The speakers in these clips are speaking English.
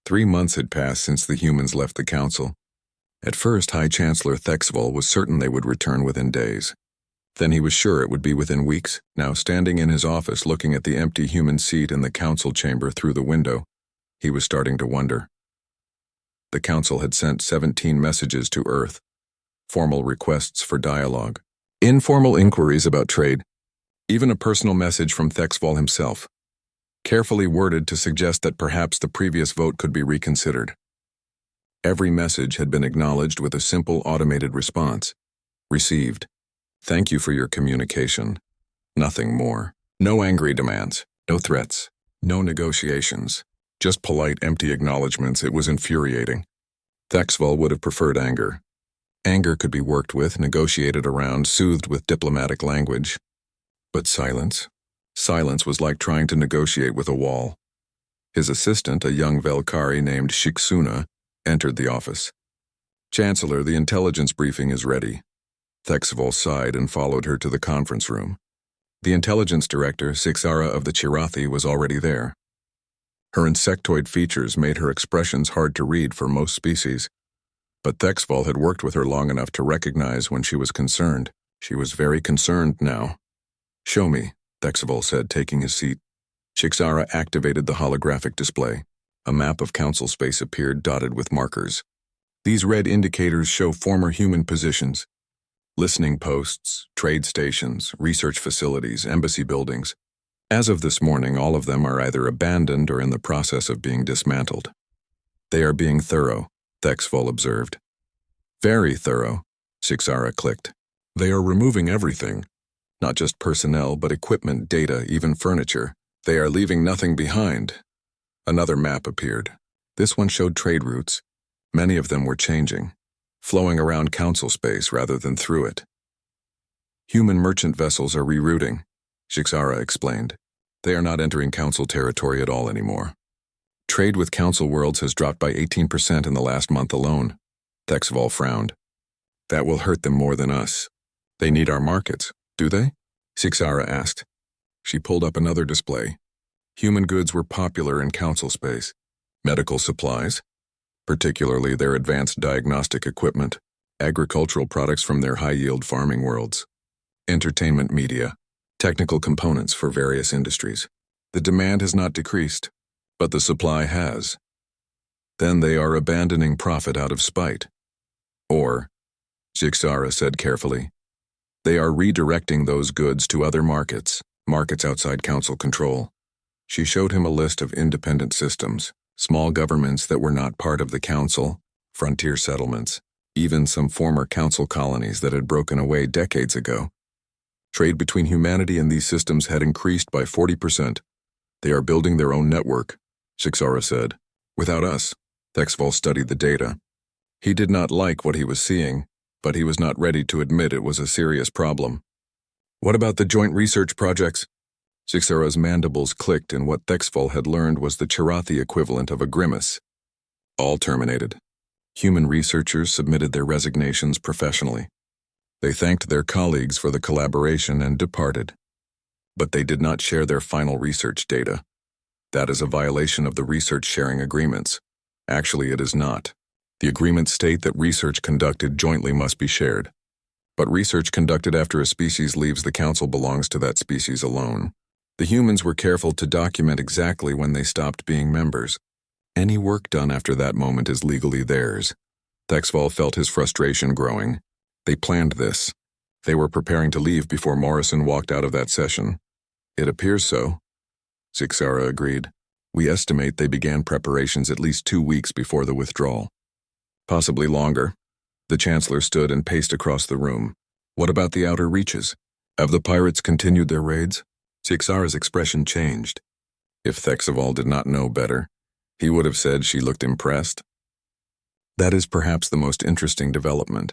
3 months had passed since the humans left the council. At first, High Chancellor Thexval was certain they would return within days. Then he was sure it would be within weeks. Now, standing in his office looking at the empty human seat in the council chamber through the window, he was starting to wonder. The council had sent 17 messages to Earth, formal requests for dialogue, informal inquiries about trade, even a personal message from Thexval himself, carefully worded to suggest that perhaps the previous vote could be reconsidered. Every message had been acknowledged with a simple automated response. Received. Thank you for your communication. Nothing more. No angry demands, no threats, no negotiations. Just polite, empty acknowledgments. It was infuriating. Thexval would have preferred anger. Anger could be worked with, negotiated around, soothed with diplomatic language. But silence? Silence was like trying to negotiate with a wall. His assistant, a young Velkari named Shiksuna, entered the office. Chancellor, the intelligence briefing is ready. Thexval sighed and followed her to the conference room. The intelligence director, Sixara of the Chirathi, was already there. Her insectoid features made her expressions hard to read for most species, but Thexval had worked with her long enough to recognize when she was concerned. She was very concerned now. Show me, Thexval said, taking his seat. Sixara activated the holographic display. A map of council space appeared, dotted with markers. These red indicators show former human positions: listening posts, trade stations, research facilities, embassy buildings. As of this morning, all of them are either abandoned or in the process of being dismantled. They are being thorough, Thexval observed. Very thorough, Sixara clicked. They are removing everything. Not just personnel, but equipment, data, even furniture. They are leaving nothing behind. Another map appeared. This one showed trade routes. Many of them were changing, flowing around council space rather than through it. Human merchant vessels are rerouting, Sixara explained. They are not entering council territory at all anymore. Trade with council worlds has dropped by 18% in the last month alone. Thexval frowned. That will hurt them more than us. They need our markets, do they? Sixara asked. She pulled up another display. Human goods were popular in council space. Medical supplies, particularly their advanced diagnostic equipment, agricultural products from their high-yield farming worlds, entertainment media, technical components for various industries. The demand has not decreased, but the supply has. Then they are abandoning profit out of spite. Or, Sixara said carefully, they are redirecting those goods to other markets outside council control. She showed him a list of independent systems, small governments that were not part of the council, frontier settlements, even some former council colonies that had broken away decades ago. Trade between humanity and these systems had increased by 40%. They are building their own network, Sixara said. Without us, Thexval studied the data. He did not like what he was seeing, but he was not ready to admit it was a serious problem. What about the joint research projects? Sixara's mandibles clicked, and what Thexval had learned was the Chirathi equivalent of a grimace. All terminated. Human researchers submitted their resignations professionally. They thanked their colleagues for the collaboration and departed. But they did not share their final research data. That is a violation of the research sharing agreements. Actually, it is not. The agreements state that research conducted jointly must be shared. But research conducted after a species leaves the council belongs to that species alone. The humans were careful to document exactly when they stopped being members. Any work done after that moment is legally theirs. Thexval felt his frustration growing. They planned this. They were preparing to leave before Morrison walked out of that session. It appears so, Sixara agreed. We estimate they began preparations at least 2 weeks before the withdrawal. Possibly longer. The Chancellor stood and paced across the room. What about the outer reaches? Have the pirates continued their raids? Sixara's expression changed. If Thexval did not know better, he would have said she looked impressed. That is perhaps the most interesting development.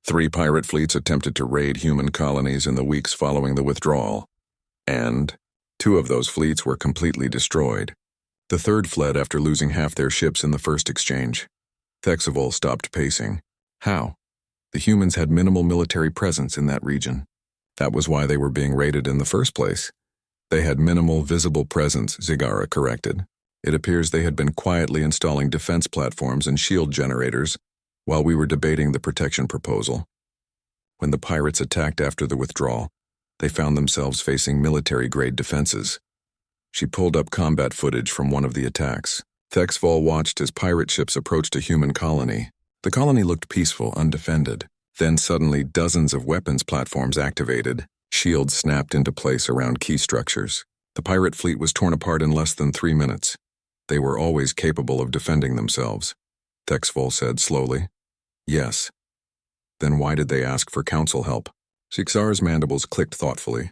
3 pirate fleets attempted to raid human colonies in the weeks following the withdrawal, and 2 of those fleets were completely destroyed. The 3rd fled after losing half their ships in the first exchange. Thexval stopped pacing. How? The humans had minimal military presence in that region. That was why they were being raided in the first place. They had minimal visible presence, Zigara corrected. It appears they had been quietly installing defense platforms and shield generators while we were debating the protection proposal. When the pirates attacked after the withdrawal, they found themselves facing military-grade defenses. She pulled up combat footage from one of the attacks. Thexval watched as pirate ships approached a human colony. The colony looked peaceful, undefended. Then suddenly dozens of weapons platforms activated. Shields snapped into place around key structures. The pirate fleet was torn apart in less than 3 minutes. They were always capable of defending themselves, Thexval said slowly. Yes. Then why did they ask for council help? Shixara's mandibles clicked thoughtfully.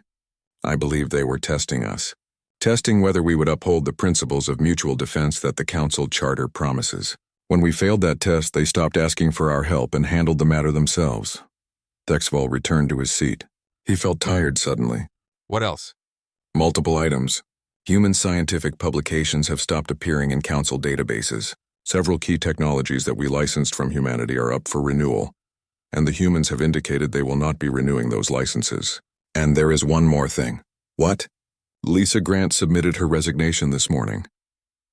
I believe they were testing us. Testing whether we would uphold the principles of mutual defense that the council charter promises. When we failed that test, they stopped asking for our help and handled the matter themselves. Thexval returned to his seat. He felt tired suddenly. What else? Multiple items. Human scientific publications have stopped appearing in council databases. Several key technologies that we licensed from humanity are up for renewal, and the humans have indicated they will not be renewing those licenses. And there is one more thing. What? Lisa Grant submitted her resignation this morning.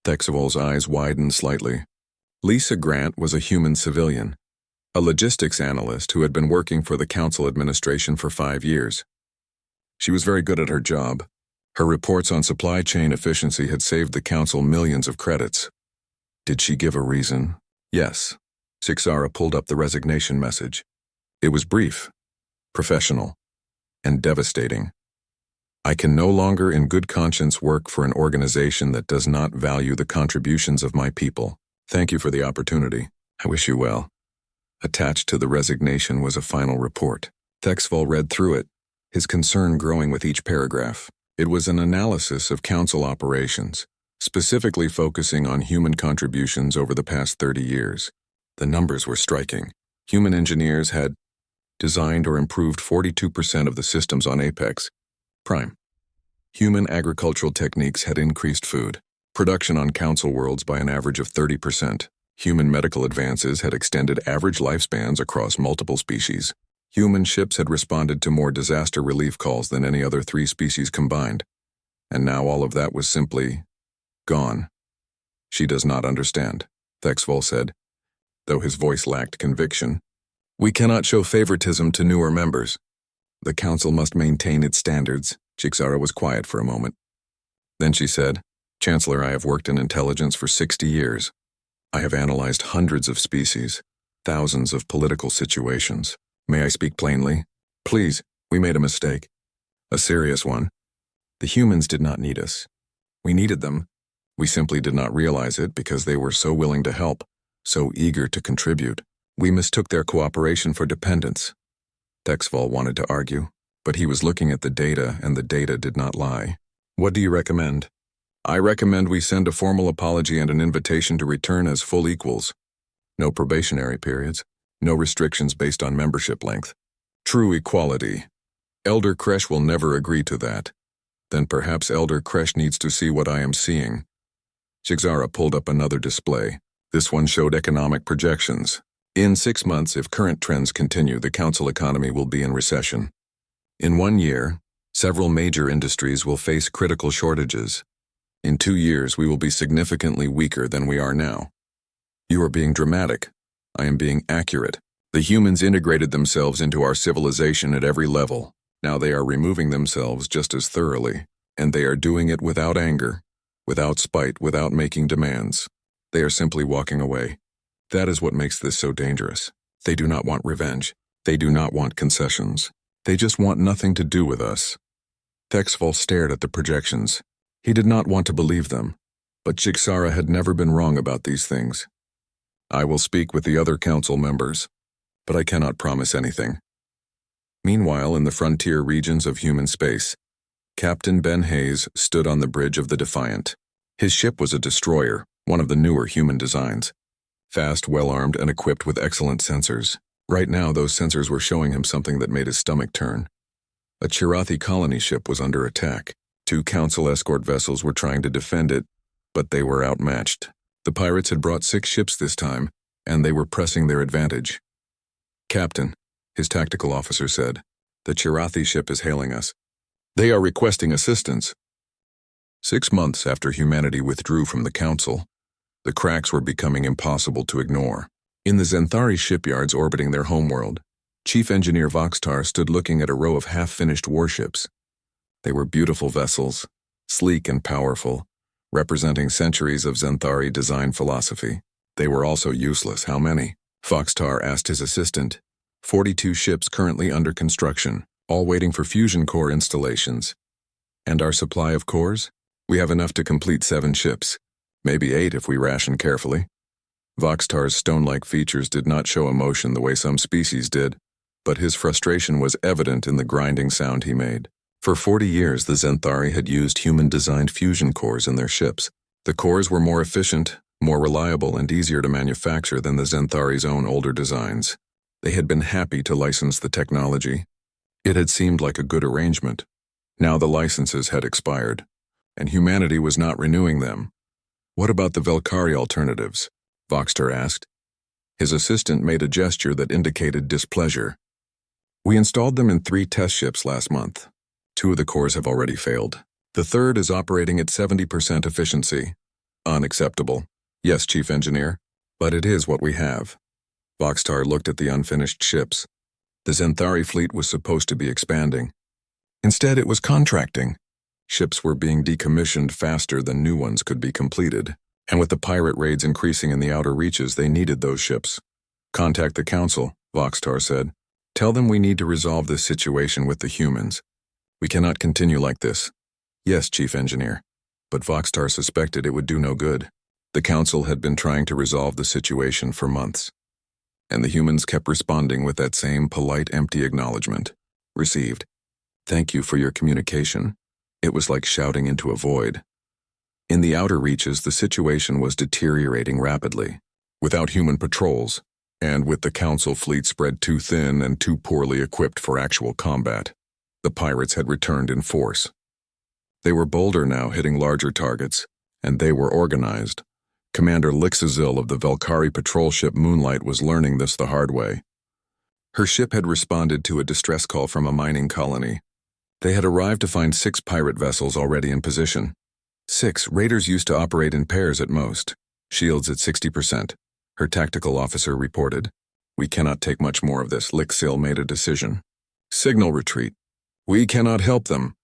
Thexval's eyes widened slightly. Lisa Grant was a human civilian, a logistics analyst who had been working for the council administration for 5 years. She was very good at her job. Her reports on supply chain efficiency had saved the council millions of credits. Did she give a reason? Yes. Shixara pulled up the resignation message. It was brief, professional, and devastating. I can no longer in good conscience work for an organization that does not value the contributions of my people. Thank you for the opportunity. I wish you well. Attached to the resignation was a final report. Thexval read through it, his concern growing with each paragraph. It was an analysis of council operations, specifically focusing on human contributions over the past 30 years. The numbers were striking. Human engineers had designed or improved 42% of the systems on Apex Prime. Human agricultural techniques had increased food production on council worlds by an average of 30%. Human medical advances had extended average lifespans across multiple species. Human ships had responded to more disaster relief calls than any other 3 species combined. And now all of that was simply gone. She does not understand, Thexval said, though his voice lacked conviction. We cannot show favoritism to newer members. The council must maintain its standards. Shixara was quiet for a moment. Then she said, Chancellor, I have worked in intelligence for 60 years. I have analyzed hundreds of species, thousands of political situations. May I speak plainly? Please, we made a mistake. A serious one. The humans did not need us. We needed them. We simply did not realize it because they were so willing to help, so eager to contribute. We mistook their cooperation for dependence. Thexval wanted to argue, but he was looking at the data, and the data did not lie. What do you recommend? I recommend we send a formal apology and an invitation to return as full equals. No probationary periods. No restrictions based on membership length. True equality. Elder Kresh will never agree to that. Then perhaps Elder Kresh needs to see what I am seeing. Shixara pulled up another display. This one showed economic projections. In 6 months, if current trends continue, the council economy will be in recession. In 1 year, several major industries will face critical shortages. In 2 years, we will be significantly weaker than we are now. You are being dramatic. I am being accurate. The humans integrated themselves into our civilization at every level. Now they are removing themselves just as thoroughly, and they are doing it without anger, without spite, without making demands. They are simply walking away. That is what makes this so dangerous. They do not want revenge. They do not want concessions. They just want nothing to do with us. Thexval stared at the projections. He did not want to believe them, but Shixara had never been wrong about these things. I will speak with the other council members, but I cannot promise anything. Meanwhile, in the frontier regions of human space, Captain Ben Hayes stood on the bridge of the Defiant. His ship was a destroyer, one of the newer human designs. Fast, well-armed, and equipped with excellent sensors. Right now, those sensors were showing him something that made his stomach turn. A Chirathi colony ship was under attack. 2 council escort vessels were trying to defend it, but they were outmatched. The pirates had brought 6 ships this time, and they were pressing their advantage. Captain, his tactical officer said, the Chirathi ship is hailing us. They are requesting assistance. 6 months after humanity withdrew from the Council, the cracks were becoming impossible to ignore. In the Zenthari shipyards orbiting their homeworld, Chief Engineer Voxtar stood looking at a row of half-finished warships. They were beautiful vessels, sleek and powerful, representing centuries of Zenthari design philosophy. They were also useless. How many? Voxtar asked his assistant. 42 ships currently under construction, all waiting for fusion core installations. And our supply of cores? We have enough to complete 7 ships, maybe 8 if we ration carefully. Voxtar's stone-like features did not show emotion the way some species did, but his frustration was evident in the grinding sound he made. For 40 years, the Zenthari had used human-designed fusion cores in their ships. The cores were more efficient, more reliable, and easier to manufacture than the Zenthari's own older designs. They had been happy to license the technology. It had seemed like a good arrangement. Now the licenses had expired, and humanity was not renewing them. What about the Velkari alternatives? Voxtar asked. His assistant made a gesture that indicated displeasure. We installed them in 3 test ships last month. 2 of the cores have already failed. The third is operating at 70% efficiency. Unacceptable. Yes, Chief Engineer, but it is what we have. Voxtar looked at the unfinished ships. The Zenthari fleet was supposed to be expanding. Instead, it was contracting. Ships were being decommissioned faster than new ones could be completed, and with the pirate raids increasing in the outer reaches, they needed those ships. Contact the Council, Voxtar said. Tell them we need to resolve this situation with the humans. We cannot continue like this. Yes, Chief Engineer. But Voxtar suspected it would do no good. The Council had been trying to resolve the situation for months, and the humans kept responding with that same polite, empty acknowledgement. Received. Thank you for your communication. It was like shouting into a void. In the outer reaches, the situation was deteriorating rapidly. Without human patrols, and with the Council fleet spread too thin and too poorly equipped for actual combat, the pirates had returned in force. They were bolder now, hitting larger targets, and they were organized. Commander Lixazil of the Velkari patrol ship Moonlight was learning this the hard way. Her ship had responded to a distress call from a mining colony. They had arrived to find 6 pirate vessels already in position. 6 raiders used to operate in pairs at most, shields at 60%. Her tactical officer reported. We cannot take much more of this. Lixazil made a decision. Signal retreat. We cannot help them.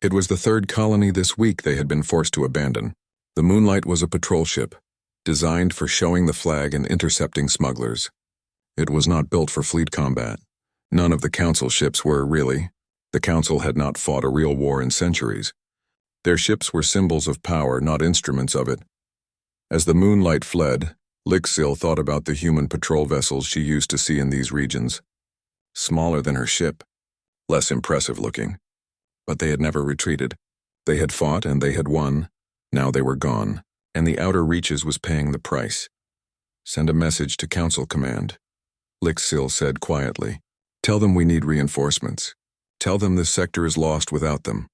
It was the 3rd colony this week they had been forced to abandon. The Moonlight was a patrol ship, designed for showing the flag and intercepting smugglers. It was not built for fleet combat. None of the Council ships were, really. The Council had not fought a real war in centuries. Their ships were symbols of power, not instruments of it. As the Moonlight fled, Lixazil thought about the human patrol vessels she used to see in these regions. Smaller than her ship, less impressive looking. But they had never retreated. They had fought and they had won. Now they were gone, and the outer reaches was paying the price. Send a message to Council Command. Lixazil said quietly. Tell them we need reinforcements. Tell them this sector is lost without them.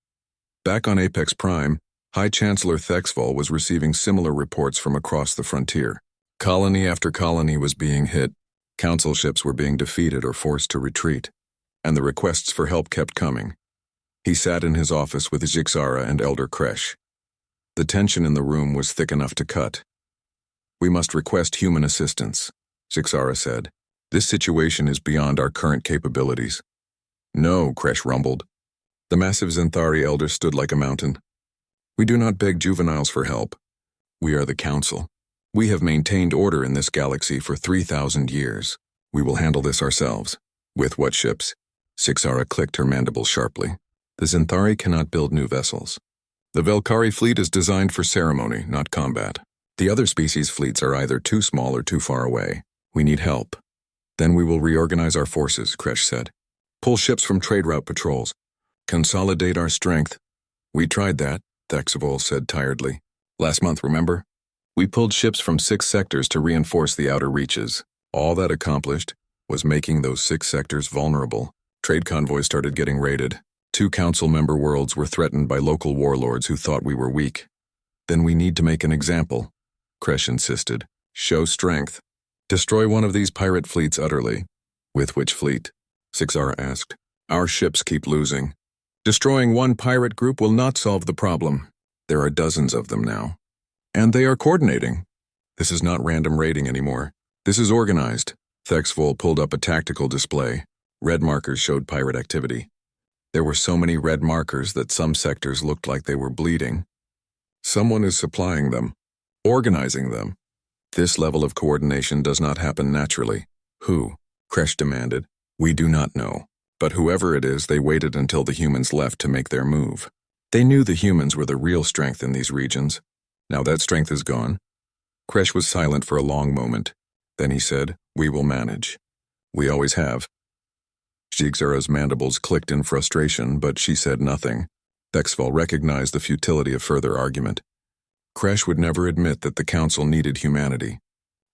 Back on Apex Prime, High Chancellor Thexval was receiving similar reports from across the frontier. Colony after colony was being hit. Council ships were being defeated or forced to retreat, and the requests for help kept coming. He sat in his office with Zixara and Elder Kresh. The tension in the room was thick enough to cut. We must request human assistance, Zixara said. This situation is beyond our current capabilities. No, Kresh rumbled. The massive Zenthari elder stood like a mountain. We do not beg juveniles for help. We are the Council. We have maintained order in this galaxy for 3,000 years. We will handle this ourselves. With what ships? Zixara clicked her mandibles sharply. The Zenthari cannot build new vessels. The Velkari fleet is designed for ceremony, not combat. The other species' fleets are either too small or too far away. We need help. Then we will reorganize our forces, Kresh said. Pull ships from trade route patrols. Consolidate our strength. We tried that, Thexval said tiredly. Last month, remember? We pulled ships from 6 sectors to reinforce the outer reaches. All that accomplished was making those 6 sectors vulnerable. Trade convoys started getting raided. 2 Council member worlds were threatened by local warlords who thought we were weak. Then we need to make an example, Kresh insisted. Show strength. Destroy one of these pirate fleets utterly. With which fleet? Zixara asked. Our ships keep losing. Destroying one pirate group will not solve the problem. There are dozens of them now. And they are coordinating. This is not random raiding anymore. This is organized. Thexvol pulled up a tactical display. Red markers showed pirate activity. There were so many red markers that some sectors looked like they were bleeding. Someone is supplying them, organizing them. This level of coordination does not happen naturally. Who? Kresh demanded. We do not know. But whoever it is, they waited until the humans left to make their move. They knew the humans were the real strength in these regions. Now that strength is gone. Kresh was silent for a long moment. Then he said, "We will manage. We always have." Jigzara's mandibles clicked in frustration, but she said nothing. Thexvol recognized the futility of further argument. Kresh would never admit that the council needed humanity.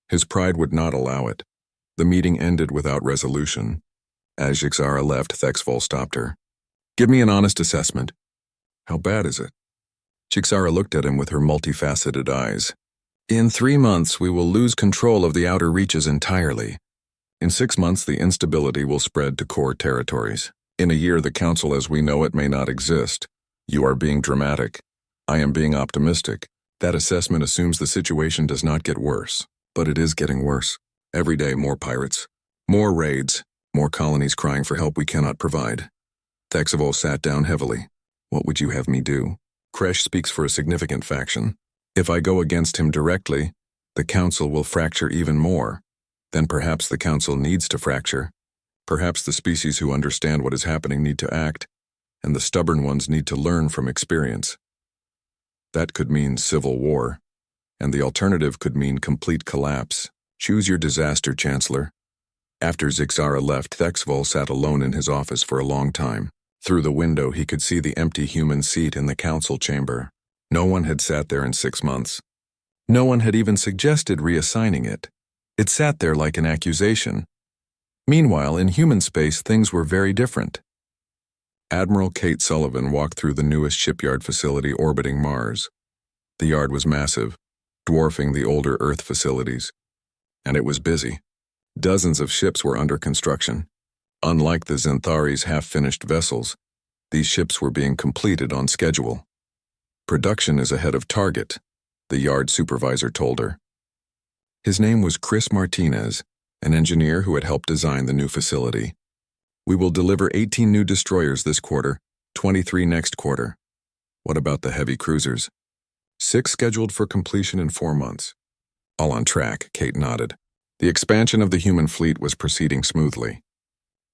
His pride would not allow it. The meeting ended without resolution. As Jigzara left, Thexvol stopped her. "Give me an honest assessment." "How bad is it?" Jigzara looked at him with her multifaceted eyes. "In 3 months, we will lose control of the outer reaches entirely. In 6 months, the instability will spread to core territories. In a year, the council as we know it may not exist. You are being dramatic. I am being optimistic. That assessment assumes the situation does not get worse. But it is getting worse. Every day, more pirates. More raids. More colonies crying for help we cannot provide." Thexvol sat down heavily. "What would you have me do?" "Kresh speaks for a significant faction. If I go against him directly, the council will fracture even more. Then perhaps the council needs to fracture. Perhaps the species who understand what is happening need to act, and the stubborn ones need to learn from experience. That could mean civil war, and the alternative could mean complete collapse. Choose your disaster, Chancellor." After Jigzara left, Thexvol sat alone in his office for a long time. Through the window, he could see the empty human seat in the council chamber. No one had sat there in 6 months. No one had even suggested reassigning it. It sat there like an accusation. Meanwhile, in human space, things were very different. Admiral Kate Sullivan walked through the newest shipyard facility orbiting Mars. The yard was massive, dwarfing the older Earth facilities. And it was busy. Dozens of ships were under construction. Unlike the Xanthari's half-finished vessels, these ships were being completed on schedule. "Production is ahead of target," the yard supervisor told her. His name was Chris Martinez, an engineer who had helped design the new facility. "We will deliver 18 new destroyers this quarter, 23 next quarter." "What about the heavy cruisers?" 6 scheduled for completion in 4 months. "All on track," Kate nodded. The expansion of the human fleet was proceeding smoothly.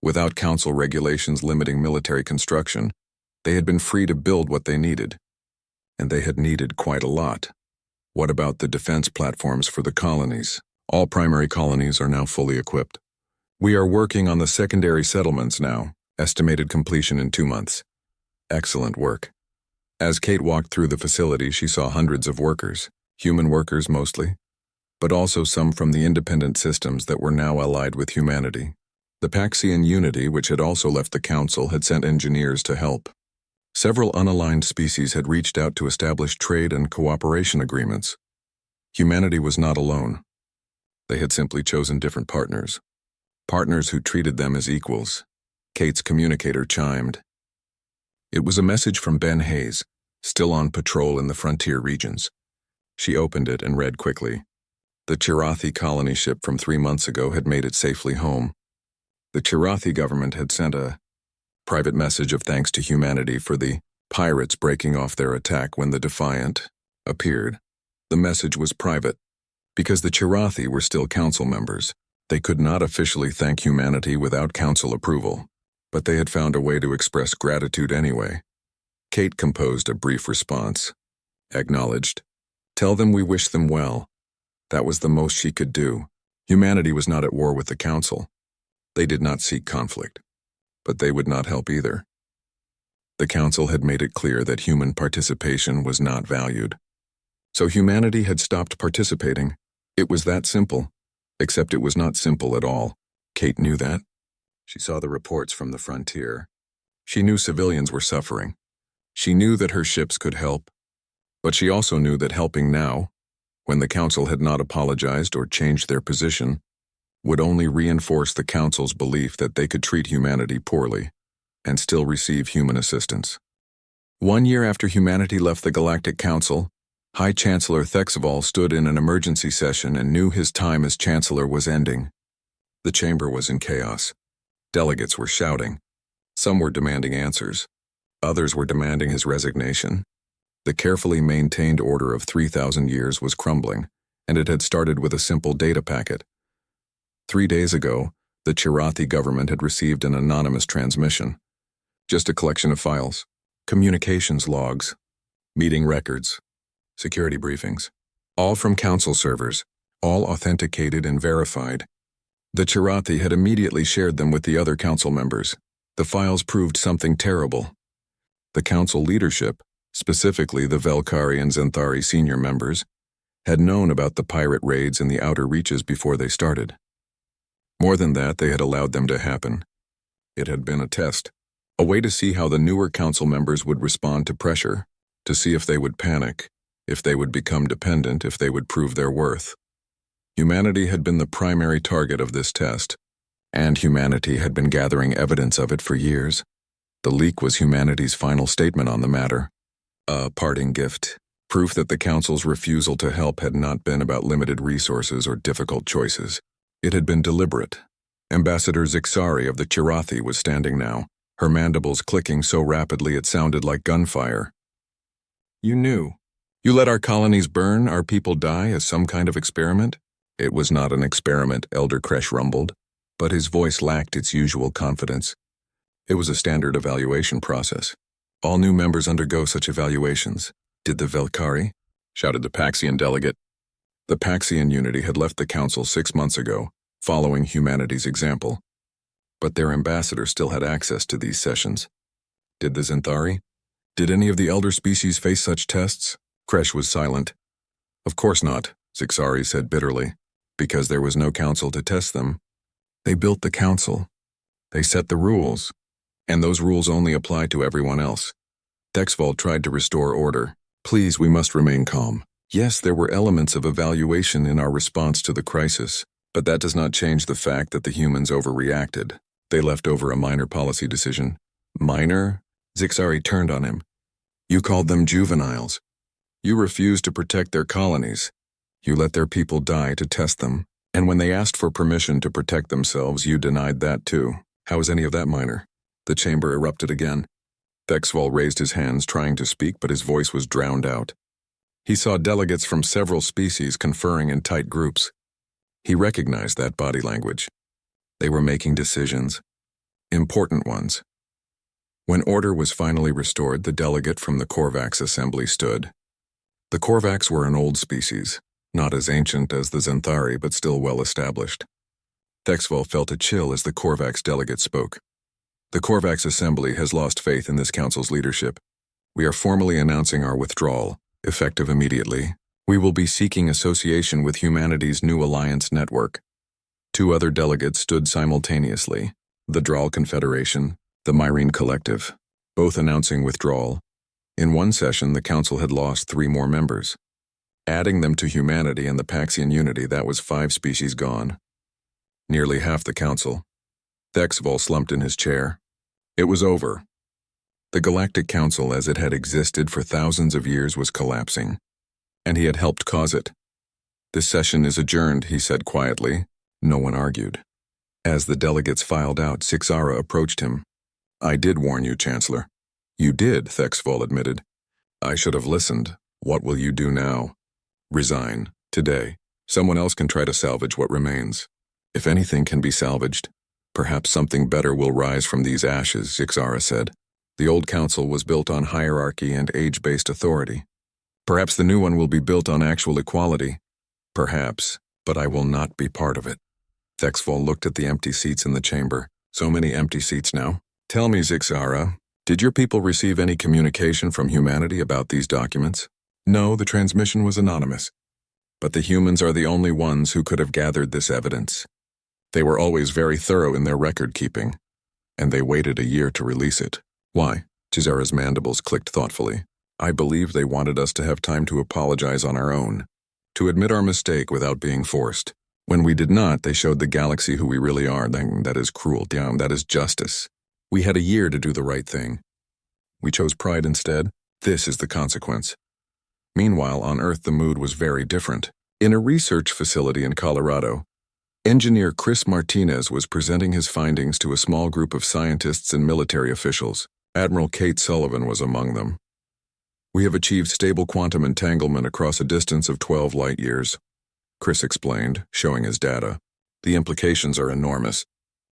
Without council regulations limiting military construction, they had been free to build what they needed. And they had needed quite a lot. What about the defense platforms for the colonies? All primary colonies are now fully equipped. "We are working on the secondary settlements now, estimated completion in 2 months. "Excellent work." As Kate walked through the facility, she saw hundreds of workers, human workers mostly, but also some from the independent systems that were now allied with humanity. The Paxian Unity, which had also left the council, had sent engineers to help. Several unaligned species had reached out to establish trade and cooperation agreements. Humanity was not alone. They had simply chosen different partners. Partners who treated them as equals. Kate's communicator chimed. It was a message from Ben Hayes, still on patrol in the frontier regions. She opened it and read quickly. The Chirathi colony ship from 3 months ago had made it safely home. The Chirathi government had sent a private message of thanks to humanity for the pirates breaking off their attack when the Defiant appeared. The message was private. Because the Chirathi were still council members, they could not officially thank humanity without council approval, but they had found a way to express gratitude anyway. Kate composed a brief response. Acknowledged. "Tell them we wish them well." That was the most she could do. Humanity was not at war with the council. They did not seek conflict, but they would not help either. The council had made it clear that human participation was not valued. So humanity had stopped participating. It was that simple, except it was not simple at all. Kate knew that. She saw the reports from the frontier. She knew civilians were suffering. She knew that her ships could help, but she also knew that helping now, when the council had not apologized or changed their position, would only reinforce the council's belief that they could treat humanity poorly and still receive human assistance. 1 year after humanity left the Galactic Council, High Chancellor Thexval stood in an emergency session and knew his time as Chancellor was ending. The chamber was in chaos. Delegates were shouting. Some were demanding answers. Others were demanding his resignation. The carefully maintained order of 3,000 years was crumbling, and it had started with a simple data packet. 3 days ago, the Chirathi government had received an anonymous transmission. Just a collection of files, communications logs, meeting records, security briefings, all from council servers, all authenticated and verified. The Chirathi had immediately shared them with the other council members. The files proved something terrible. The council leadership, specifically the Velkari and Zenthari senior members, had known about the pirate raids in the outer reaches before they started. More than that, they had allowed them to happen. It had been a test, a way to see how the newer council members would respond to pressure, to see if they would panic, if they would become dependent, if they would prove their worth. Humanity had been the primary target of this test, and humanity had been gathering evidence of it for years. The leak was humanity's final statement on the matter. A parting gift, proof that the Council's refusal to help had not been about limited resources or difficult choices. It had been deliberate. Ambassador Zixari of the Chirathi was standing now, her mandibles clicking so rapidly it sounded like gunfire. You knew. You let our colonies burn, our people die as some kind of experiment? It was not an experiment, Elder Kresh rumbled, but his voice lacked its usual confidence. It was a standard evaluation process. All new members undergo such evaluations. Did the Velkari? Shouted the Paxian delegate. The Paxian unity had left the council 6 months ago, following humanity's example. But their ambassador still had access to these sessions. Did the Zenthari? Did any of the elder species face such tests? Kresh was silent. Of course not, Zixari said bitterly, because there was no council to test them. They built the council. They set the rules. And those rules only apply to everyone else. Thexval tried to restore order. Please, we must remain calm. Yes, there were elements of evaluation in our response to the crisis, but that does not change the fact that the humans overreacted. They left over a minor policy decision. Minor? Zixari turned on him. You called them juveniles. You refused to protect their colonies. You let their people die to test them. And when they asked for permission to protect themselves, you denied that too. How is any of that minor? The chamber erupted again. Thexval raised his hands, trying to speak, but his voice was drowned out. He saw delegates from several species conferring in tight groups. He recognized that body language. They were making decisions. Important ones. When order was finally restored, the delegate from the Korvax assembly stood. The Korvax were an old species, not as ancient as the Zenthari, but still well established. Thexval felt a chill as the Korvax delegate spoke. The Korvax Assembly has lost faith in this council's leadership. We are formally announcing our withdrawal, effective immediately. We will be seeking association with humanity's new alliance network. 2 other delegates stood simultaneously, the Dral Confederation, the Myrene Collective, both announcing withdrawal. In one session, the council had lost 3 more members. Adding them to humanity and the Paxian unity, that was 5 species gone. Nearly half the council. Thexval slumped in his chair. It was over. The Galactic Council as it had existed for thousands of years was collapsing, and he had helped cause it. This session is adjourned, he said quietly. No one argued. As the delegates filed out, Zixari approached him. I did warn you, Chancellor. You did, Thexval admitted. I should have listened. What will you do now? Resign. Today. Someone else can try to salvage what remains. If anything can be salvaged, perhaps something better will rise from these ashes, Zixari said. The old council was built on hierarchy and age-based authority. Perhaps the new one will be built on actual equality. Perhaps, but I will not be part of it. Thexval looked at the empty seats in the chamber. So many empty seats now. Tell me, Zixari, did your people receive any communication from humanity about these documents? No, the transmission was anonymous. But the humans are the only ones who could have gathered this evidence. They were always very thorough in their record-keeping, and they waited a year to release it. Why? Chisara's mandibles clicked thoughtfully. I believe they wanted us to have time to apologize on our own, to admit our mistake without being forced. When we did not, they showed the galaxy who we really are. That is cruel. That is justice. We had a year to do the right thing. We chose pride instead. This is the consequence. Meanwhile, on Earth, the mood was very different. In a research facility in Colorado, engineer Chris Martinez was presenting his findings to a small group of scientists and military officials. Admiral Kate Sullivan was among them. We have achieved stable quantum entanglement across a distance of 12 light-years, Chris explained, showing his data. The implications are enormous.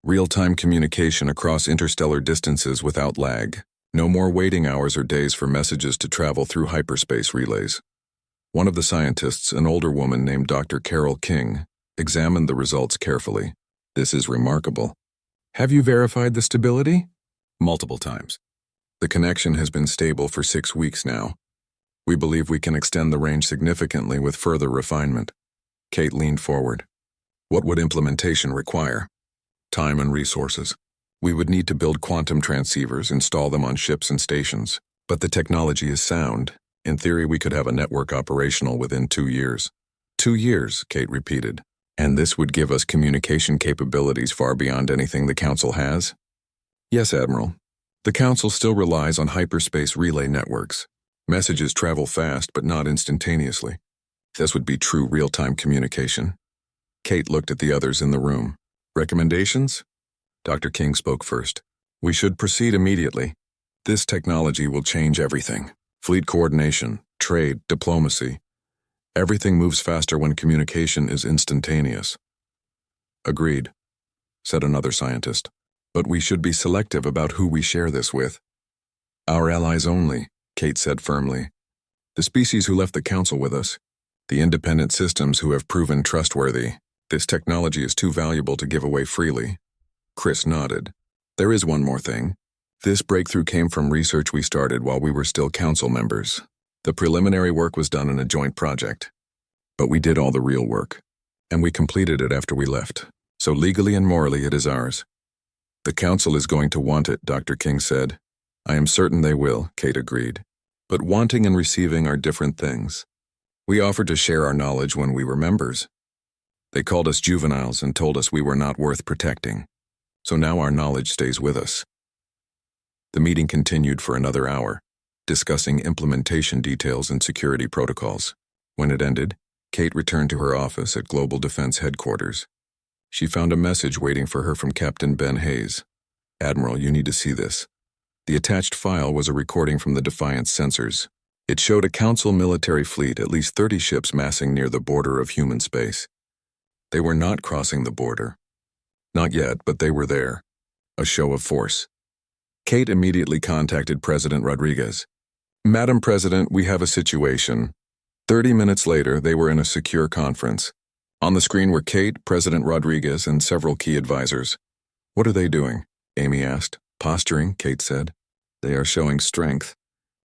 Real-time communication across interstellar distances without lag. No more waiting hours or days for messages to travel through hyperspace relays. One of the scientists, an older woman named Dr. Carol King, examined the results carefully. This is remarkable. Have you verified the stability? Multiple times. The connection has been stable for 6 weeks now. We believe we can extend the range significantly with further refinement. Kate leaned forward. What would implementation require? Time and resources. We would need to build quantum transceivers, install them on ships and stations. But the technology is sound. In theory, we could have a network operational within 2 years. 2 years, Kate repeated. And this would give us communication capabilities far beyond anything the Council has? Yes, Admiral. The Council still relies on hyperspace relay networks. Messages travel fast, but not instantaneously. This would be true real-time communication. Kate looked at the others in the room. Recommendations? Dr. King spoke first. We should proceed immediately. This technology will change everything. Fleet coordination, trade, diplomacy. Everything moves faster when communication is instantaneous. Agreed, said another scientist. But we should be selective about who we share this with. Our allies only, Kate said firmly. The species who left the Council with us. The independent systems who have proven trustworthy. This technology is too valuable to give away freely. Chris nodded. There is one more thing. This breakthrough came from research we started while we were still Council members. The preliminary work was done in a joint project. But we did all the real work. And we completed it after we left. So legally and morally it is ours. The Council is going to want it, Dr. King said. I am certain they will, Kate agreed. But wanting and receiving are different things. We offered to share our knowledge when we were members. They called us juveniles and told us we were not worth protecting. So now our knowledge stays with us. The meeting continued for another hour, discussing implementation details and security protocols. When it ended, Kate returned to her office at Global Defense Headquarters. She found a message waiting for her from Captain Ben Hayes. Admiral, you need to see this. The attached file was a recording from the Defiance sensors. It showed a Council military fleet, at least 30 ships massing near the border of human space. They were not crossing the border. Not yet, but they were there. A show of force. Kate immediately contacted President Rodriguez. Madam President, we have a situation. 30 minutes later, they were in a secure conference. On the screen were Kate, President Rodriguez, and several key advisors. What are they doing? Amy asked. Posturing, Kate said. They are showing strength.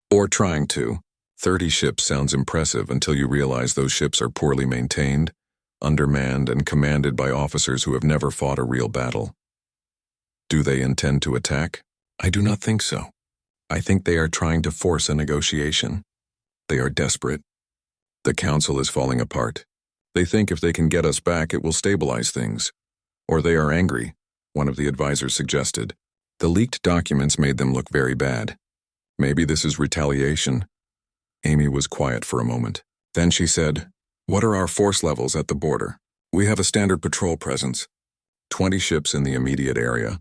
Or trying to. 30 ships sounds impressive until you realize those ships are poorly maintained, undermanned, and commanded by officers who have never fought a real battle. Do they intend to attack? I do not think so. I think they are trying to force a negotiation. They are desperate. The Council is falling apart. They think if they can get us back, it will stabilize things. Or they are angry, one of the advisors suggested. The leaked documents made them look very bad. Maybe this is retaliation. Amy was quiet for a moment. Then she said, What are our force levels at the border? We have a standard patrol presence. 20 ships in the immediate area.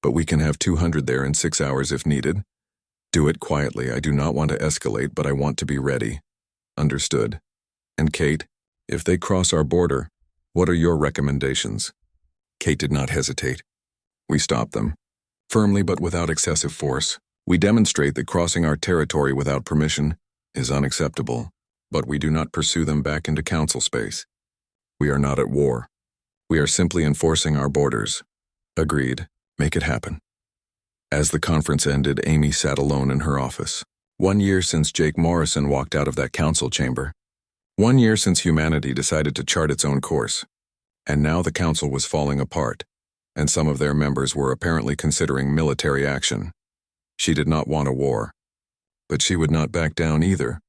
But we can have 200 there in 6 hours if needed. Do it quietly. I do not want to escalate, but I want to be ready. Understood. And Kate, if they cross our border, what are your recommendations? Kate did not hesitate. We stop them. Firmly but without excessive force. We demonstrate that crossing our territory without permission is unacceptable, but we do not pursue them back into Council space. We are not at war. We are simply enforcing our borders. Agreed. Make it happen. As the conference ended, Amy sat alone in her office. 1 year since Jake Morrison walked out of that Council chamber. 1 year since humanity decided to chart its own course. And now the Council was falling apart, and some of their members were apparently considering military action. She did not want a war. But she would not back down either.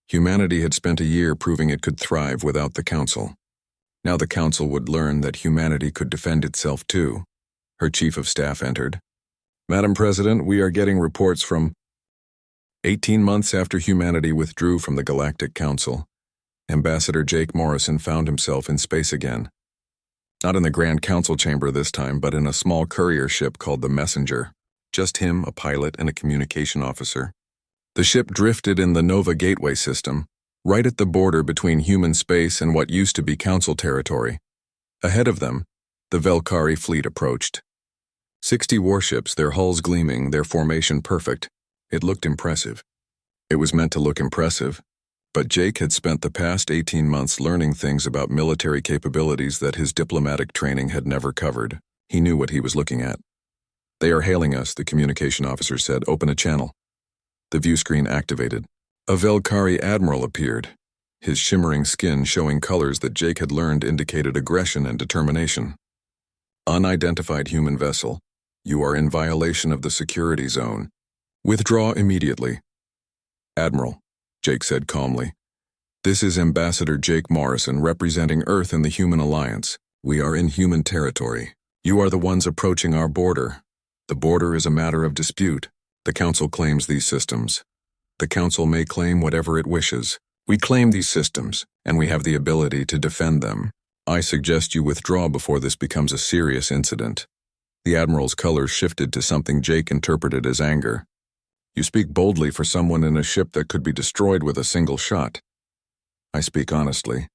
Humanity had spent a year proving it could thrive without the Council. Now the Council would learn that humanity could defend itself too. Her chief of staff entered. Madam President, we are getting reports from 18 months after humanity withdrew from the Galactic Council, Ambassador Jake Morrison found himself in space again. Not in the Grand Council chamber this time, but in a small courier ship called the Messenger. Just him, a pilot, and a communication officer. The ship drifted in the Nova Gateway system, right at the border between human space and what used to be Council territory. Ahead of them, the Velkari fleet approached. 60 warships, their hulls gleaming, their formation perfect. It looked impressive. It was meant to look impressive, but Jake had spent the past 18 months learning things about military capabilities that his diplomatic training had never covered. He knew what he was looking at. "They are hailing us," the communication officer said. "Open a channel." The view screen activated. A Velkari admiral appeared, his shimmering skin showing colors that Jake had learned indicated aggression and determination. "Unidentified human vessel. You are in violation of the security zone. Withdraw immediately." "Admiral," Jake said calmly, "this is Ambassador Jake Morrison representing Earth in the Human Alliance. We are in human territory. You are the ones approaching our border. The border is a matter of dispute. The Council claims these systems. The Council may claim whatever it wishes. We claim these systems, and we have the ability to defend them. I suggest you withdraw before this becomes a serious incident." The Admiral's colors shifted to something Jake interpreted as anger. "You speak boldly for someone in a ship that could be destroyed with a single shot." "I speak honestly.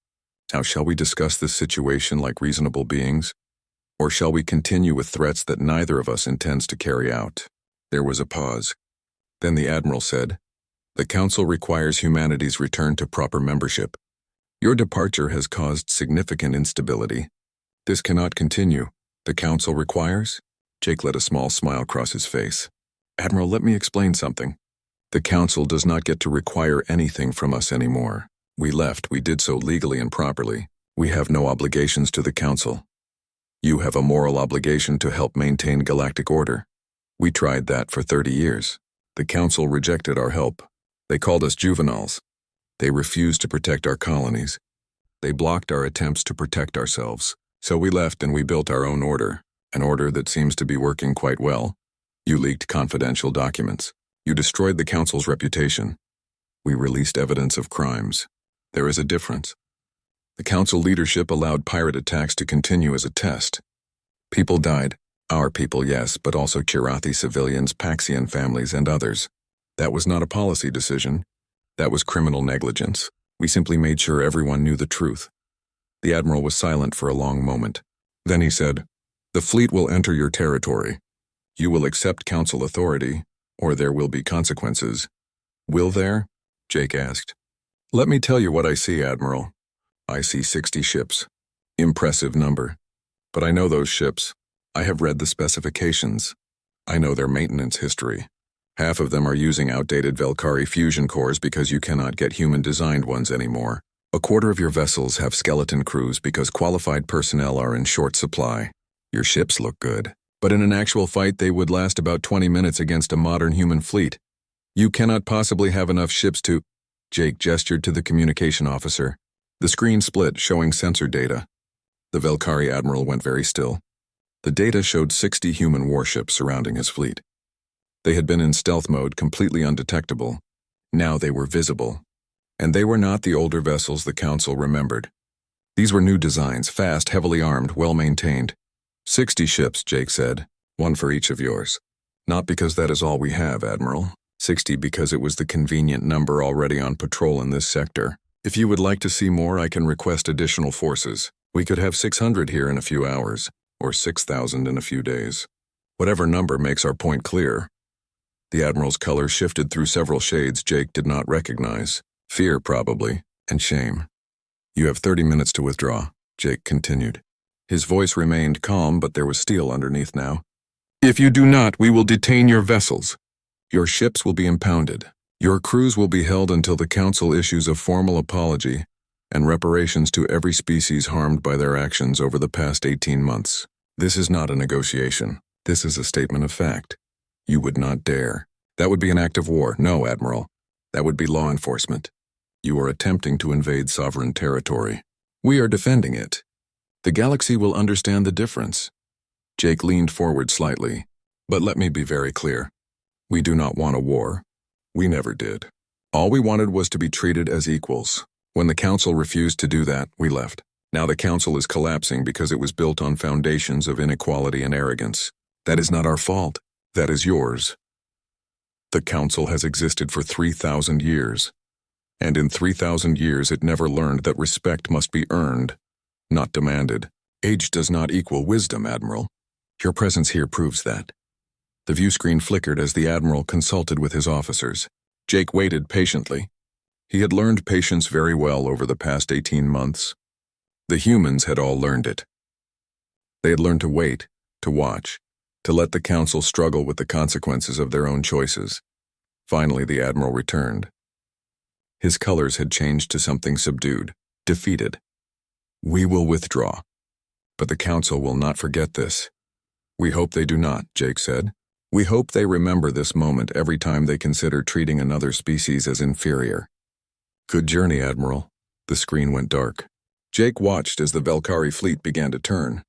Now, shall we discuss this situation like reasonable beings? Or shall we continue with threats that neither of us intends to carry out?" There was a pause. Then the Admiral said, "The Council requires humanity's return to proper membership. Your departure has caused significant instability. This cannot continue. The Council requires?" Jake let a small smile cross his face. "Admiral, let me explain something. The Council does not get to require anything from us anymore. We left, we did so legally and properly. We have no obligations to the Council. You have a moral obligation to help maintain galactic order. We tried that for 30 years. The Council rejected our help. They called us juveniles. They refused to protect our colonies. They blocked our attempts to protect ourselves. So we left and we built our own order, an order that seems to be working quite well. You leaked confidential documents. You destroyed the Council's reputation. We released evidence of crimes. There is a difference. The Council leadership allowed pirate attacks to continue as a test. People died. Our people, yes, but also Kirathi civilians, Paxian families, and others. That was not a policy decision. That was criminal negligence. We simply made sure everyone knew the truth." The Admiral was silent for a long moment. Then he said, "The fleet will enter your territory. You will accept Council authority, or there will be consequences." "Will there?" Jake asked. "Let me tell you what I see, Admiral. I see 60 ships. Impressive number. But I know those ships. I have read the specifications. I know their maintenance history. Half of them are using outdated Velkari fusion cores because you cannot get human-designed ones anymore. A quarter of your vessels have skeleton crews because qualified personnel are in short supply. Your ships look good, but in an actual fight they would last about 20 minutes against a modern human fleet. You cannot possibly have enough ships to—" Jake gestured to the communication officer. The screen split, showing sensor data. The Velkari Admiral went very still. The data showed 60 human warships surrounding his fleet. They had been in stealth mode, completely undetectable. Now they were visible. And they were not the older vessels the Council remembered. These were new designs, fast, heavily armed, well-maintained. 60 ships, Jake said, one for each of yours. Not because that is all we have, Admiral. 60 because it was the convenient number already on patrol in this sector. If you would like to see more, I can request additional forces. We could have 600 here in a few hours, or 6,000 in a few days. Whatever number makes our point clear." The Admiral's color shifted through several shades Jake did not recognize. Fear, probably, and shame. "You have 30 minutes to withdraw," Jake continued. His voice remained calm, but there was steel underneath now. "If you do not, we will detain your vessels. Your ships will be impounded. Your crews will be held until the Council issues a formal apology and reparations to every species harmed by their actions over the past 18 months. This is not a negotiation. This is a statement of fact. You would not dare. That would be an act of war. No, Admiral. That would be law enforcement. You are attempting to invade sovereign territory. We are defending it. The galaxy will understand the difference." Jake leaned forward slightly. "But let me be very clear. We do not want a war. We never did. All we wanted was to be treated as equals. When the council refused to do that, we left. Now the council is collapsing because it was built on foundations of inequality and arrogance. That is not our fault. That is yours. The council has existed for 3,000 years. And in 3,000 years it never learned that respect must be earned, not demanded. Age does not equal wisdom, Admiral. Your presence here proves that. The view screen flickered as the Admiral consulted with his officers. Jake waited patiently. He had learned patience very well over the past 18 months. The humans had all learned it. They had learned to wait, to watch, to let the council struggle with the consequences of their own choices. Finally, the Admiral returned. His colors had changed to something subdued, defeated. We will withdraw. But the council will not forget this. We hope they do not, Jake said. We hope they remember this moment every time they consider treating another species as inferior. Good journey, Admiral. The screen went dark. Jake watched as the Velkari fleet began to turn.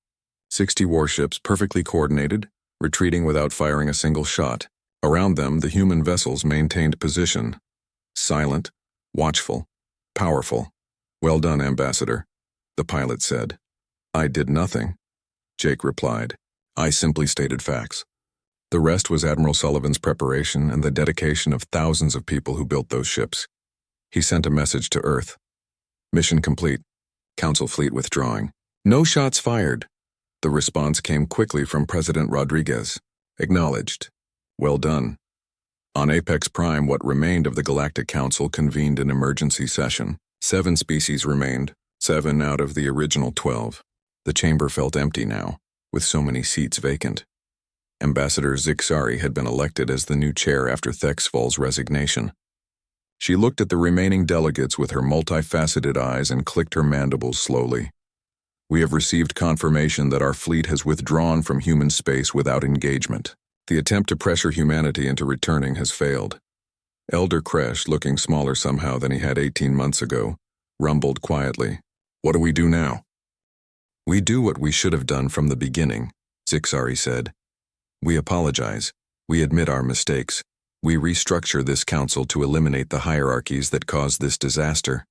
60 warships, perfectly coordinated, retreating without firing a single shot. Around them, the human vessels maintained position. Silent, watchful, powerful. Well done, Ambassador, the pilot said. I did nothing, Jake replied. I simply stated facts. The rest was Admiral Sullivan's preparation and the dedication of thousands of people who built those ships. He sent a message to Earth. Mission complete. Council fleet withdrawing. No shots fired. The response came quickly from President Rodriguez. Acknowledged. Well done. On Apex Prime, what remained of the Galactic Council convened an emergency session. 7 species remained, 7 out of the original 12. The chamber felt empty now, with so many seats vacant. Ambassador Zixari had been elected as the new chair after Thexval's resignation. She looked at the remaining delegates with her multifaceted eyes and clicked her mandibles slowly. We have received confirmation that our fleet has withdrawn from human space without engagement. The attempt to pressure humanity into returning has failed. Elder Kresh, looking smaller somehow than he had 18 months ago, rumbled quietly. What do we do now? We do what we should have done from the beginning, Zixari said. We apologize. We admit our mistakes. We restructure this council to eliminate the hierarchies that caused this disaster.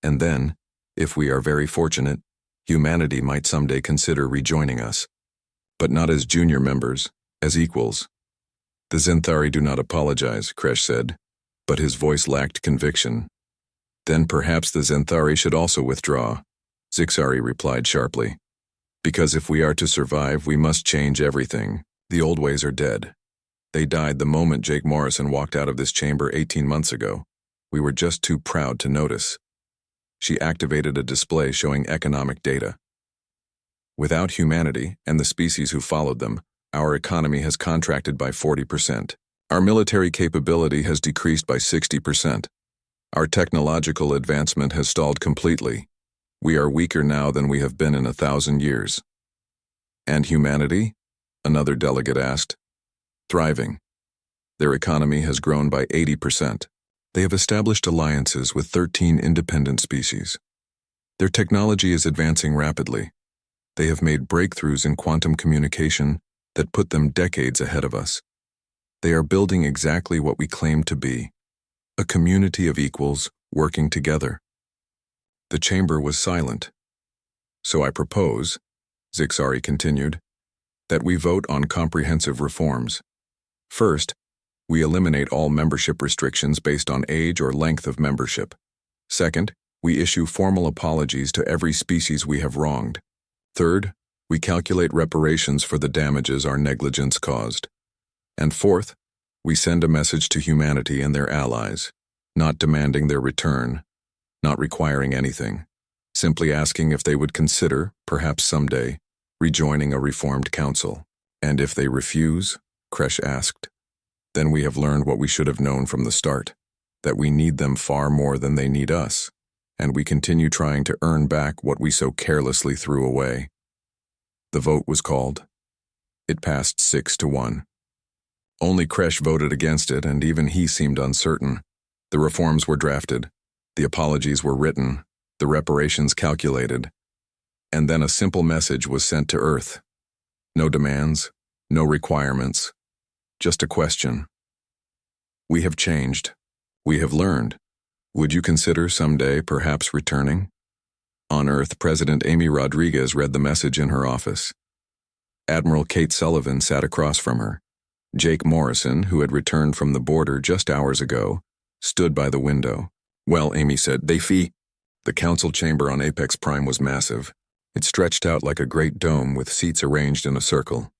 And then, if we are very fortunate, humanity might someday consider rejoining us. But not as junior members, as equals. The Zenthari do not apologize, Kresh said, but his voice lacked conviction. Then perhaps the Zenthari should also withdraw, Zixari replied sharply. Because if we are to survive, we must change everything. The old ways are dead. They died the moment Jake Morrison walked out of this chamber 18 months ago. We were just too proud to notice. She activated a display showing economic data. Without humanity and the species who followed them, our economy has contracted by 40%. Our military capability has decreased by 60%. Our technological advancement has stalled completely. We are weaker now than we have been in 1,000 years. And humanity? Another delegate asked. Thriving. Their economy has grown by 80%. They have established alliances with 13 independent species. Their technology is advancing rapidly. They have made breakthroughs in quantum communication that put them decades ahead of us. They are building exactly what we claim to be, a community of equals working together. The chamber was silent. So I propose, Zixari continued, that we vote on comprehensive reforms. First, we eliminate all membership restrictions based on age or length of membership. Second, we issue formal apologies to every species we have wronged. Third, we calculate reparations for the damages our negligence caused. And fourth, we send a message to humanity and their allies, not demanding their return, not requiring anything, simply asking if they would consider, perhaps someday, rejoining a reformed council. And if they refuse, Kresh asked, then we have learned what we should have known from the start, that we need them far more than they need us, and we continue trying to earn back what we so carelessly threw away. The vote was called. It passed 6-1. Only Kresh voted against it, and even he seemed uncertain. The reforms were drafted, the apologies were written, the reparations calculated, and then a simple message was sent to Earth. No demands, no requirements, just a question. We have changed. We have learned. Would you consider someday perhaps returning? On Earth, President Amy Rodriguez read the message in her office. Admiral Kate Sullivan sat across from her. Jake Morrison, who had returned from the border just hours ago, stood by the window. Well, Amy said, "They The council chamber on Apex Prime was massive. It stretched out like a great dome with seats arranged in a circle.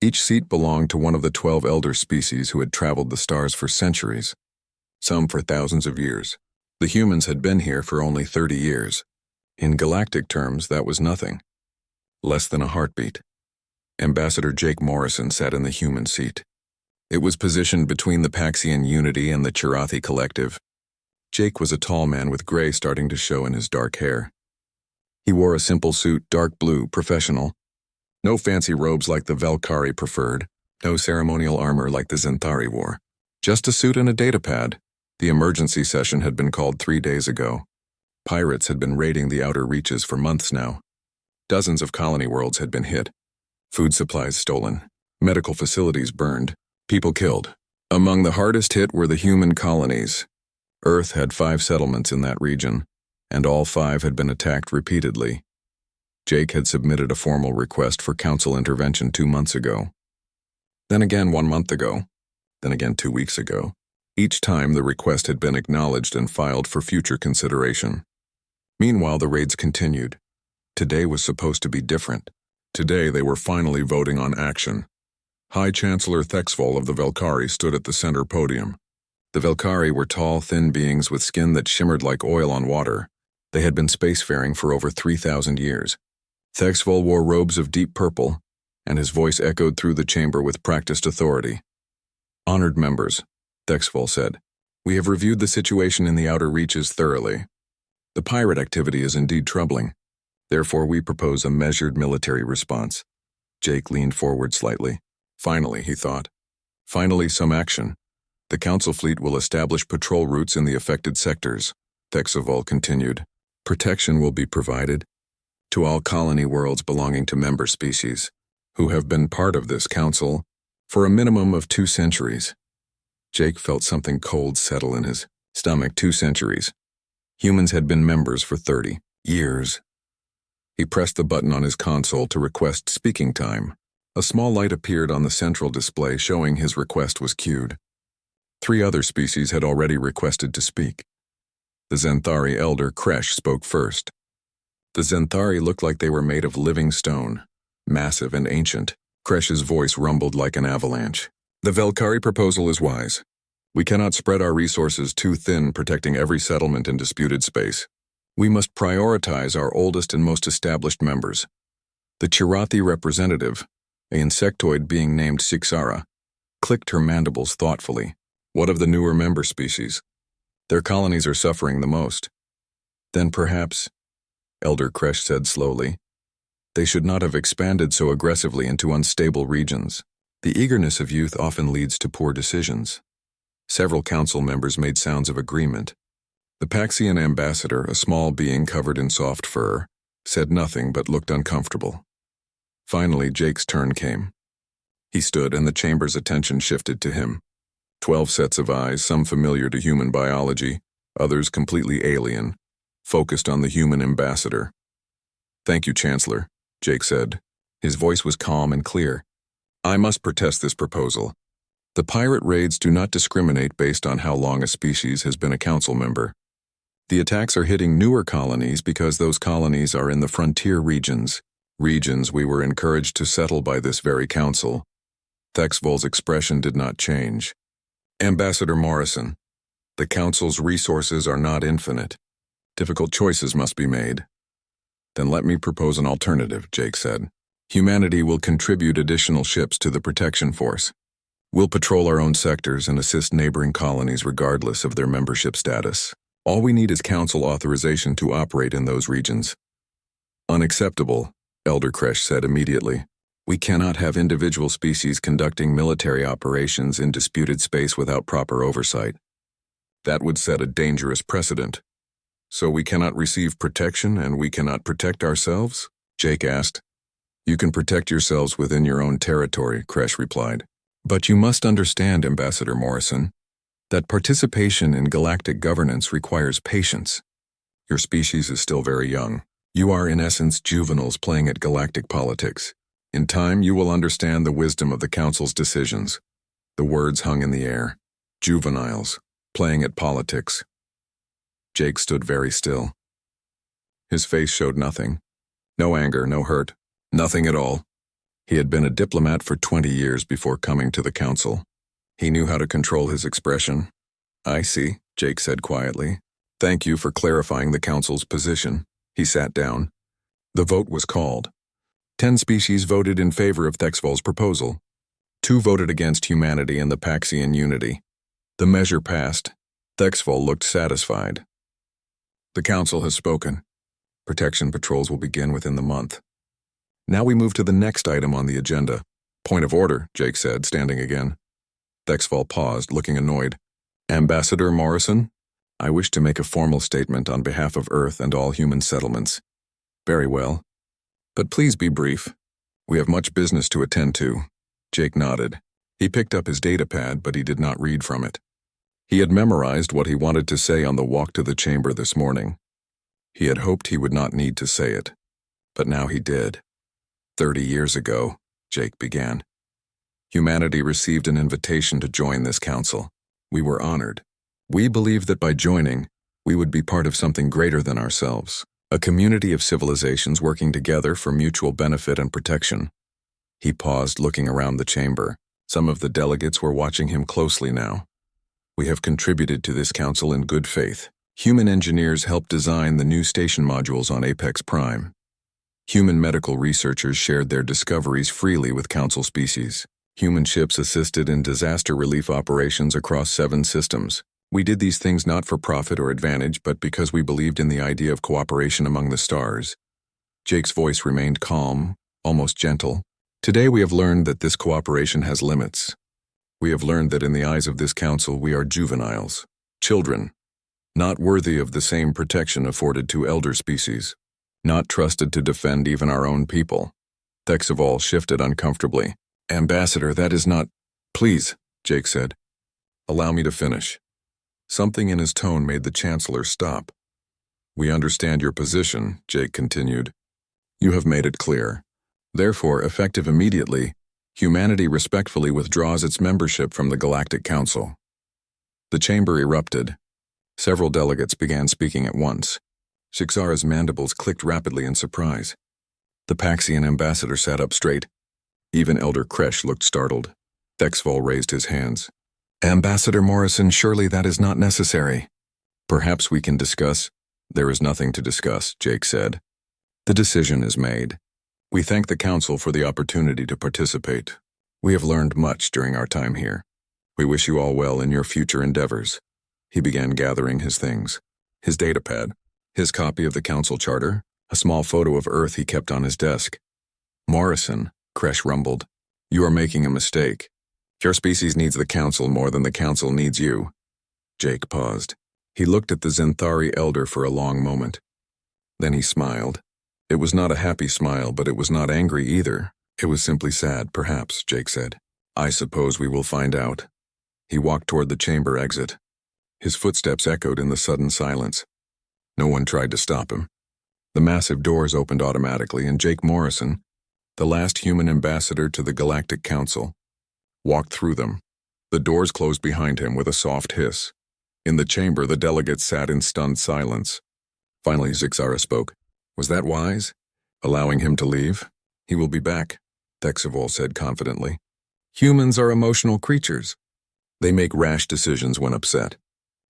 Each seat belonged to one of the 12 elder species who had traveled the stars for centuries, some for thousands of years. The humans had been here for only 30 years. In galactic terms, that was nothing. Less than a heartbeat. Ambassador Jake Morrison sat in the human seat. It was positioned between the Paxian Unity and the Chirathi Collective. Jake was a tall man with gray starting to show in his dark hair. He wore a simple suit, dark blue, professional. No fancy robes like the Valkyrie preferred, no ceremonial armor like the Zenthari wore. Just a suit and a datapad. The emergency session had been called 3 days ago. Pirates had been raiding the outer reaches for months now. Dozens of colony worlds had been hit. Food supplies stolen. Medical facilities burned. People killed. Among the hardest hit were the human colonies. Earth had 5 settlements in that region, and all 5 had been attacked repeatedly. Jake had submitted a formal request for council intervention 2 months ago. Then again 1 month ago. Then again 2 weeks ago. Each time the request had been acknowledged and filed for future consideration. Meanwhile, the raids continued. Today was supposed to be different. Today they were finally voting on action. High Chancellor Thexval of the Valkyrie stood at the center podium. The Valkyrie were tall, thin beings with skin that shimmered like oil on water. They had been spacefaring for over 3,000 years. Thexval wore robes of deep purple, and his voice echoed through the chamber with practiced authority. "Honored members," Thexval said, "we have reviewed the situation in the outer reaches thoroughly. The pirate activity is indeed troubling. Therefore, we propose a measured military response." Jake leaned forward slightly. Finally, he thought. Finally, some action. The council fleet will establish patrol routes in the affected sectors. Thexval continued. Protection will be provided to all colony worlds belonging to member species, who have been part of this council for a minimum of 2 centuries. Jake felt something cold settle in his stomach. 2 centuries. Humans had been members for 30 years. He pressed the button on his console to request speaking time. A small light appeared on the central display showing his request was queued. 3 other species had already requested to speak. The Zenthari elder Kresh spoke first. The Zenthari looked like they were made of living stone, massive and ancient. Kresh's voice rumbled like an avalanche. "The Valkyrie proposal is wise. We cannot spread our resources too thin protecting every settlement in disputed space. We must prioritize our oldest and most established members." The Chirathi representative, an insectoid being named Sixara, clicked her mandibles thoughtfully. "What of the newer member species? Their colonies are suffering the most." "Then perhaps," Elder Kresh said slowly, "they should not have expanded so aggressively into unstable regions. The eagerness of youth often leads to poor decisions." Several council members made sounds of agreement. The Paxian ambassador, a small being covered in soft fur, said nothing but looked uncomfortable. Finally, Jake's turn came. He stood and the chamber's attention shifted to him. 12 sets of eyes, some familiar to human biology, others completely alien, focused on the human ambassador. "Thank you, Chancellor," Jake said. His voice was calm and clear. "I must protest this proposal. The pirate raids do not discriminate based on how long a species has been a council member. The attacks are hitting newer colonies because those colonies are in the frontier regions we were encouraged to settle by this very council." Thexval's expression did not change. "Ambassador Morrison, the council's resources are not infinite. Difficult choices must be made." "Then let me propose an alternative," Jake said. "Humanity will contribute additional ships to the protection force. We'll patrol our own sectors and assist neighboring colonies regardless of their membership status. All we need is council authorization to operate in those regions." "Unacceptable," Elder Kresh said immediately. "We cannot have individual species conducting military operations in disputed space without proper oversight. That would set a dangerous precedent." "So we cannot receive protection and we cannot protect ourselves?" Jake asked. "You can protect yourselves within your own territory," Kresh replied. "But you must understand, Ambassador Morrison, that participation in galactic governance requires patience. Your species is still very young. You are in essence juveniles playing at galactic politics. In time, you will understand the wisdom of the Council's decisions. The words hung in the air. Juveniles, playing at politics. Jake stood very still. His face showed nothing. No anger, no hurt, nothing at all. He had been a diplomat for 20 years before coming to the Council. He knew how to control his expression. I see, Jake said quietly. Thank you for clarifying the Council's position. He sat down. The vote was called. 10 species voted in favor of Thexvol's proposal. 2 voted against humanity and the Paxian unity. The measure passed. Thexvol looked satisfied. The Council has spoken. Protection patrols will begin within the month. Now we move to the next item on the agenda. Point of order, Jake said, standing again. Thexvol paused, looking annoyed. Ambassador Morrison, I wish to make a formal statement on behalf of Earth and all human settlements. Very well. But please be brief. We have much business to attend to. Jake nodded. He picked up his datapad, but he did not read from it. He had memorized what he wanted to say on the walk to the chamber this morning. He had hoped he would not need to say it, but now he did. 30 years ago, Jake began. Humanity received an invitation to join this council. We were honored. We believed that by joining, we would be part of something greater than ourselves, a community of civilizations working together for mutual benefit and protection. He paused, looking around the chamber. Some of the delegates were watching him closely now. We have contributed to this council in good faith. Human engineers helped design the new station modules on Apex Prime. Human medical researchers shared their discoveries freely with council species. Human ships assisted in disaster relief operations across 7 systems. We did these things not for profit or advantage, but because we believed in the idea of cooperation among the stars. Jake's voice remained calm, almost gentle. Today we have learned that this cooperation has limits. We have learned that in the eyes of this council we are juveniles, children, not worthy of the same protection afforded to elder species, not trusted to defend even our own people. Thexvol shifted uncomfortably. Ambassador, that is not... Please, Jake said. Allow me to finish. Something in his tone made the Chancellor stop. We understand your position, Jake continued. You have made it clear. Therefore, effective immediately, humanity respectfully withdraws its membership from the Galactic Council. The chamber erupted. Several delegates began speaking at once. Shixara's mandibles clicked rapidly in surprise. The Paxian ambassador sat up straight. Even Elder Kresh looked startled. Thexvol raised his hands. Ambassador Morrison, surely that is not necessary. Perhaps we can discuss. There is nothing to discuss, Jake said. The decision is made. We thank the Council for the opportunity to participate. We have learned much during our time here. We wish you all well in your future endeavors. He began gathering his things. His datapad, his copy of the Council Charter, a small photo of Earth he kept on his desk. Morrison, Kresh rumbled, you are making a mistake. Your species needs the Council more than the Council needs you. Jake paused. He looked at the Zenthari elder for a long moment. Then he smiled. It was not a happy smile, but it was not angry either. It was simply sad, perhaps, Jake said. I suppose we will find out. He walked toward the chamber exit. His footsteps echoed in the sudden silence. No one tried to stop him. The massive doors opened automatically, and Jake Morrison, the last human ambassador to the Galactic Council, walked through them. The doors closed behind him with a soft hiss. In the chamber, the delegates sat in stunned silence. Finally, Shixara spoke. Was that wise? Allowing him to leave? He will be back, Thexvol said confidently. Humans are emotional creatures. They make rash decisions when upset.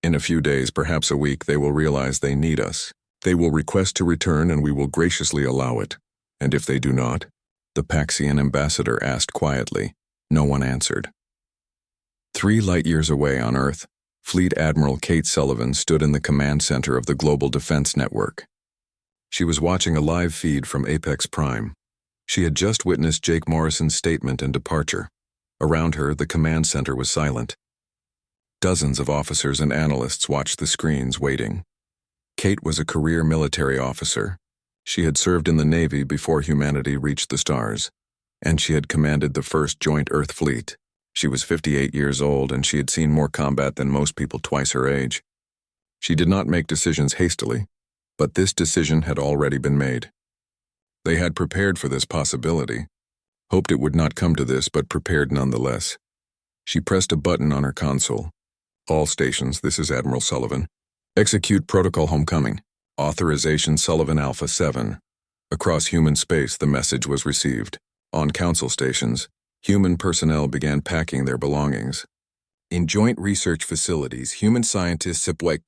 In a few days, perhaps a week, they will realize they need us. They will request to return and we will graciously allow it. And if they do not? The Paxian ambassador asked quietly. No one answered. 3 light-years away on Earth, Fleet Admiral Kate Sullivan stood in the command center of the Global Defense Network. She was watching a live feed from Apex Prime. She had just witnessed Jake Morrison's statement and departure. Around her, the command center was silent. Dozens of officers and analysts watched the screens, waiting. Kate was a career military officer. She had served in the Navy before humanity reached the stars, and she had commanded the first Joint Earth Fleet. She was 58 years old, and she had seen more combat than most people twice her age. She did not make decisions hastily, but this decision had already been made. They had prepared for this possibility, hoped it would not come to this, but prepared nonetheless. She pressed a button on her console. All stations, this is Admiral Sullivan. Execute Protocol Homecoming. Authorization Sullivan Alpha 7. Across human space, the message was received. On council stations, human personnel began packing their belongings. In joint research facilities, human scientists HFY